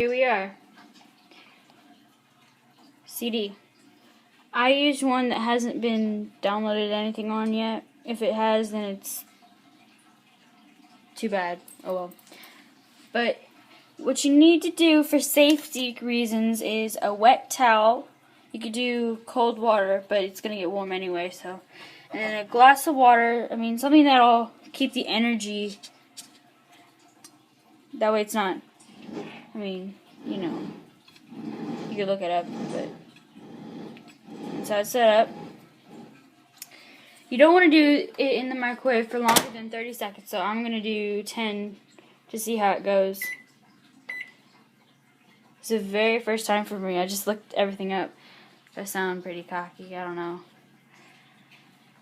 Here we are. CD. I used one that hasn't been downloaded anything on yet. If it has, then it's too bad. Oh well. But what you need to do for safety reasons is a wet towel. You could do cold water, but it's going to get warm anyway, so. And a glass of water, something that'll keep the energy. That way it's not, you could look it up, but that's how it's set up. You don't want to do it in the microwave for longer than 30 seconds, so I'm going to do 10 to see how it goes. It's the very first time for me. I just looked everything up. I sound pretty cocky, I don't know.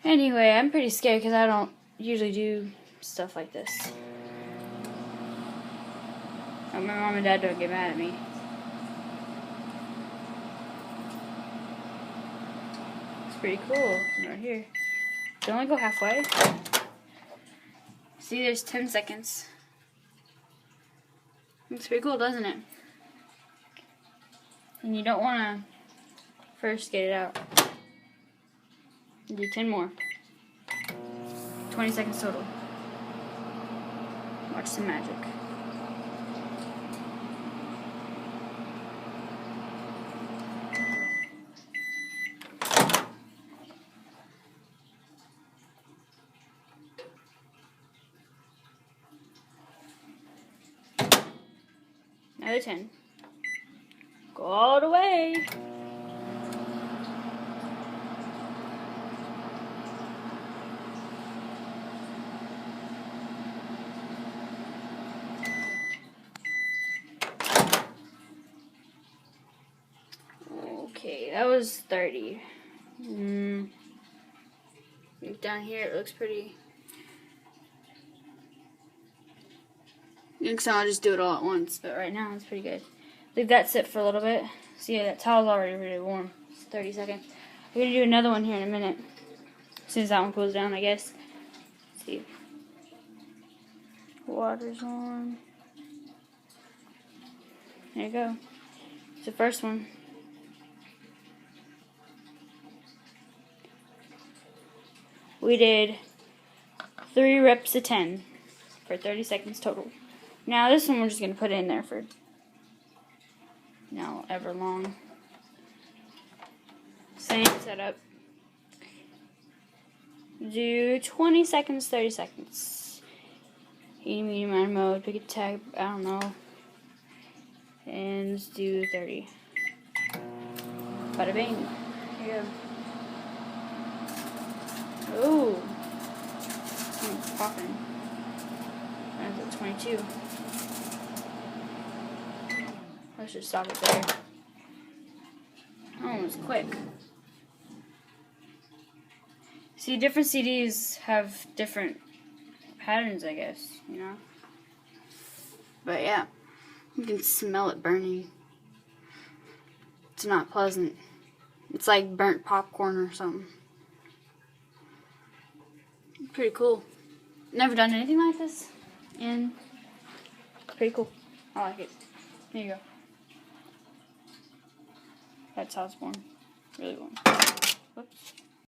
Anyway, I'm pretty scared because I don't usually do stuff like this. Oh, my mom and dad don't get mad at me. It's pretty cool. Right here. They only go halfway. See, there's 10 seconds. Looks pretty cool, doesn't it? And you don't want to first get it out. Do 10 more. 20 seconds total. Watch some magic. Another 10. Go all the way. Okay, that was 30. Down here it looks pretty. Next time I'll just do it all at once, but right now it's pretty good. Leave that sit for a little bit. See, that towel's already really warm. It's 30 seconds. I'm going to do another one here in a minute. As soon as that one cools down, I guess. Let's see. Water's on. There you go. It's the first one. We did 3 reps of 10 for 30 seconds total. Now this one we're just going to put in there for now ever long. Same setup. Do 20 seconds, 30 seconds. Medium amount mode, pick a tag, I don't know. And let's do 30. Bada bing. Here you go. Ooh. It's popping. That's at 22. Let's just stop it there. Oh, it was quick. See, different CDs have different patterns, I guess, you know? But yeah, you can smell it burning. It's not pleasant. It's like burnt popcorn or something. Pretty cool. Never done anything like this, and pretty cool. I like it. Here you go. That's how it's warm. Really warm. Whoops.